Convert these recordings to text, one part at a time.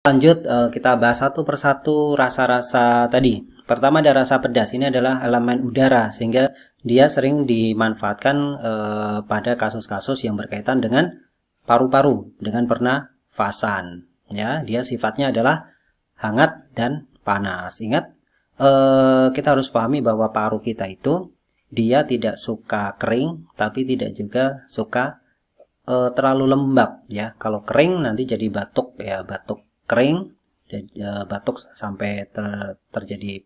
Lanjut, kita bahas satu persatu rasa-rasa tadi. Pertama ada rasa pedas, ini adalah elemen udara sehingga dia sering dimanfaatkan pada kasus-kasus yang berkaitan dengan paru-paru, dengan pernafasan. Ya, dia sifatnya adalah hangat dan panas. Ingat, kita harus pahami bahwa paru kita itu dia tidak suka kering, tapi tidak juga suka terlalu lembab. Ya, kalau kering nanti jadi batuk, ya batuk kering, batuk sampai terjadi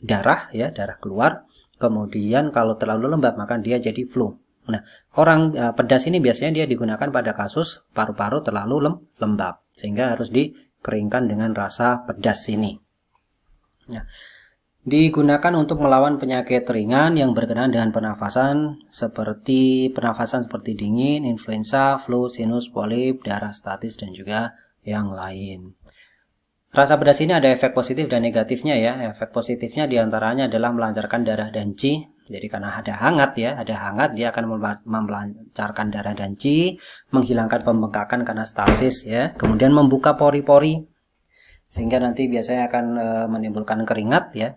darah, ya darah keluar. Kemudian kalau terlalu lembab maka dia jadi flu. Nah, orang pedas ini biasanya dia digunakan pada kasus paru-paru terlalu lembab, sehingga harus dikeringkan dengan rasa pedas ini. Nah, digunakan untuk melawan penyakit ringan yang berkenaan dengan pernafasan seperti dingin, influenza, flu, sinus, polip, darah statis, dan juga yang lain. Rasa pedas ini ada efek positif dan negatifnya ya. Efek positifnya diantaranya adalah melancarkan darah dan qi. Jadi karena ada hangat ya, ada hangat dia akan melancarkan darah dan qi, menghilangkan pembengkakan karena stasis ya. Kemudian membuka pori-pori sehingga nanti biasanya akan menimbulkan keringat ya.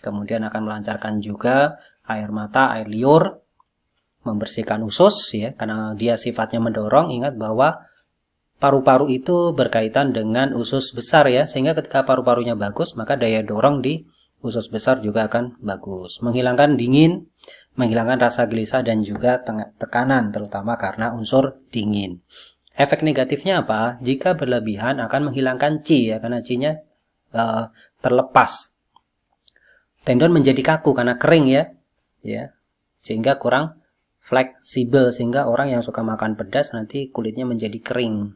Kemudian akan melancarkan juga air mata, air liur, membersihkan usus ya, karena dia sifatnya mendorong. Ingat bahwa paru-paru itu berkaitan dengan usus besar ya, sehingga ketika paru-parunya bagus maka daya dorong di usus besar juga akan bagus. Menghilangkan dingin, menghilangkan rasa gelisah dan juga tekanan, terutama karena unsur dingin. Efek negatifnya apa? Jika berlebihan akan menghilangkan qi ya, karena qi-nya terlepas. Tendon menjadi kaku karena kering ya, sehingga kurang fleksibel, sehingga orang yang suka makan pedas nanti kulitnya menjadi kering.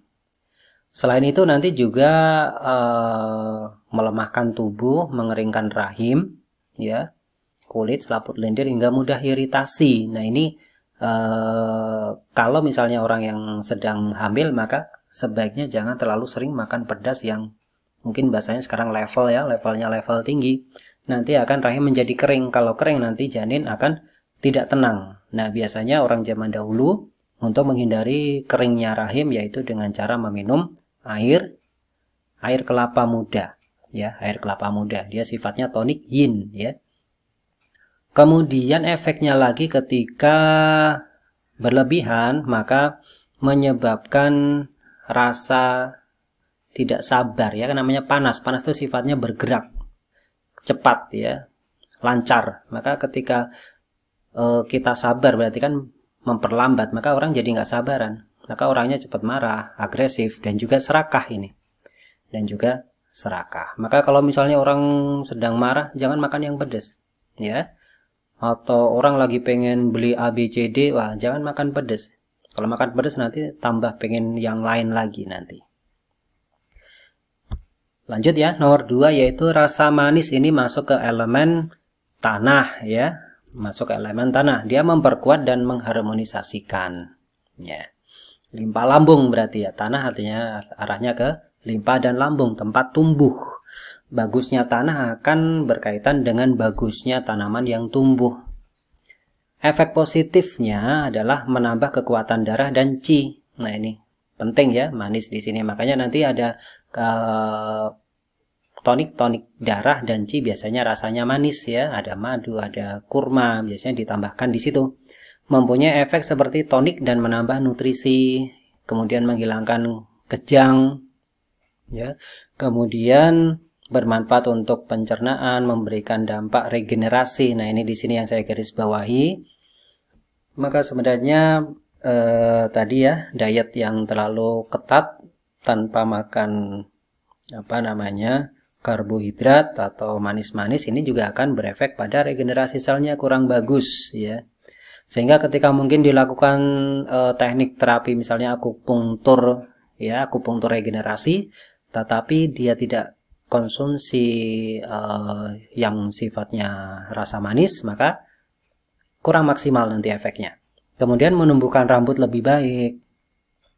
Selain itu nanti juga melemahkan tubuh, mengeringkan rahim, ya, kulit, selaput lendir hingga mudah iritasi. Nah ini kalau misalnya orang yang sedang hamil maka sebaiknya jangan terlalu sering makan pedas yang mungkin bahasanya sekarang levelnya level tinggi. Nanti akan rahim menjadi kering. Kalau kering nanti janin akan tidak tenang. Nah biasanya orang zaman dahulu untuk menghindari keringnya rahim yaitu dengan cara meminum air kelapa muda ya, air kelapa muda. Dia sifatnya tonik yin ya. Kemudian efeknya lagi ketika berlebihan maka menyebabkan rasa tidak sabar ya, namanya panas. Panas itu sifatnya bergerak cepat ya, lancar. Maka ketika kita sabar berarti kan memperlambat, maka orang jadi nggak sabaran, maka orangnya cepat marah, agresif, dan juga serakah ini, dan juga serakah. Maka kalau misalnya orang sedang marah jangan makan yang pedas ya, atau orang lagi pengen beli ABCD, wah jangan makan pedas. Kalau makan pedas nanti tambah pengen yang lain lagi nanti. Lanjut ya, nomor 2 yaitu rasa manis. Ini masuk ke elemen tanah ya, masuk ke elemen tanah. Dia memperkuat dan mengharmonisasikan ya. Limpa lambung berarti ya, tanah artinya arahnya ke limpa dan lambung, tempat tumbuh. Bagusnya tanah akan berkaitan dengan bagusnya tanaman yang tumbuh. Efek positifnya adalah menambah kekuatan darah dan qi. Nah ini penting ya, manis di sini. Makanya nanti ada tonik darah dan qi biasanya rasanya manis ya. Ada madu, ada kurma, biasanya ditambahkan di situ. Mempunyai efek seperti tonik dan menambah nutrisi, kemudian menghilangkan kejang ya. Kemudian bermanfaat untuk pencernaan, memberikan dampak regenerasi. Nah, ini di sini yang saya garis bawahi. Maka sebenarnya tadi ya, diet yang terlalu ketat tanpa makan karbohidrat atau manis-manis ini juga akan berefek pada regenerasi selnya kurang bagus ya. Sehingga ketika mungkin dilakukan teknik terapi misalnya akupunktur ya, akupunktur regenerasi, tetapi dia tidak konsumsi yang sifatnya rasa manis, maka kurang maksimal nanti efeknya. Kemudian menumbuhkan rambut lebih baik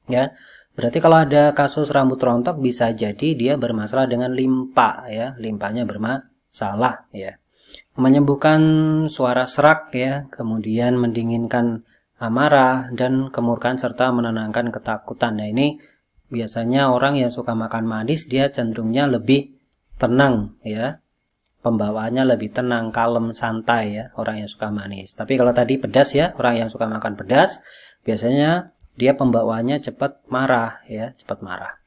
ya. Berarti kalau ada kasus rambut rontok bisa jadi dia bermasalah dengan limpa ya, limpanya bermasalah ya. Menyembuhkan suara serak ya, kemudian mendinginkan amarah dan kemurkaan serta menenangkan ketakutan. Nah ini biasanya orang yang suka makan manis dia cenderungnya lebih tenang ya, pembawaannya lebih tenang, kalem, santai ya, orang yang suka manis. Tapi kalau tadi pedas ya, orang yang suka makan pedas biasanya dia pembawaannya cepat marah ya, cepat marah.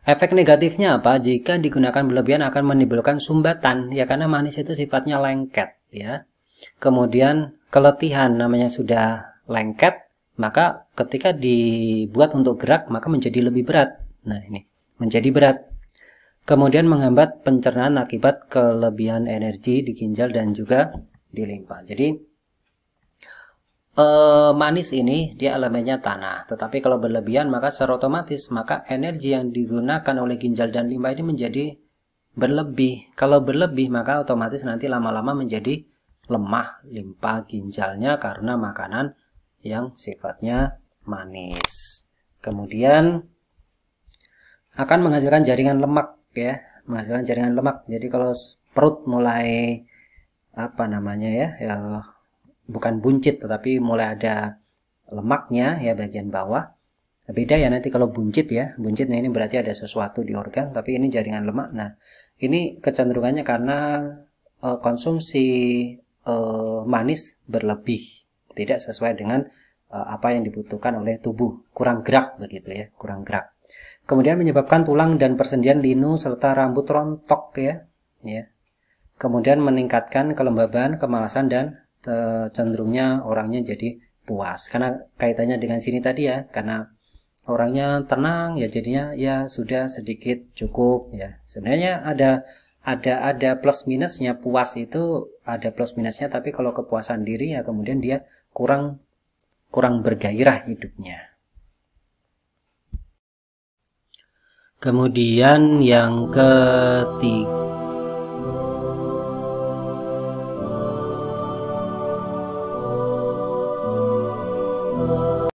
Efek negatifnya apa? Jika digunakan berlebihan akan menimbulkan sumbatan ya, karena manis itu sifatnya lengket ya. Kemudian keletihan, namanya sudah lengket, maka ketika dibuat untuk gerak maka menjadi lebih berat. Nah, ini menjadi berat. Kemudian menghambat pencernaan akibat kelebihan energi di ginjal dan juga di limpa. Jadi manis ini dia elemennya tanah, tetapi kalau berlebihan maka secara otomatis maka energi yang digunakan oleh ginjal dan limpa ini menjadi berlebih. Kalau berlebih maka otomatis nanti lama-lama menjadi lemah limpa ginjalnya karena makanan yang sifatnya manis. Kemudian akan menghasilkan jaringan lemak ya, menghasilkan jaringan lemak. Jadi kalau perut mulai apa namanya ya, bukan buncit tetapi mulai ada lemaknya ya bagian bawah. Beda ya nanti kalau buncit ya, buncitnya ini berarti ada sesuatu di organ, tapi ini jaringan lemak. Nah, ini kecenderungannya karena konsumsi manis berlebih, tidak sesuai dengan apa yang dibutuhkan oleh tubuh, kurang gerak begitu ya, kurang gerak. Kemudian menyebabkan tulang dan persendian linu serta rambut rontok ya. Kemudian meningkatkan kelembaban, kemalasan dan cenderungnya orangnya jadi puas. Karena kaitannya dengan sini tadi ya, karena orangnya tenang ya jadinya ya sudah sedikit cukup ya. Sebenarnya ada plus minusnya, puas itu ada plus minusnya, tapi kalau kepuasan diri ya kemudian dia kurang bergairah hidupnya. Kemudian yang ketiga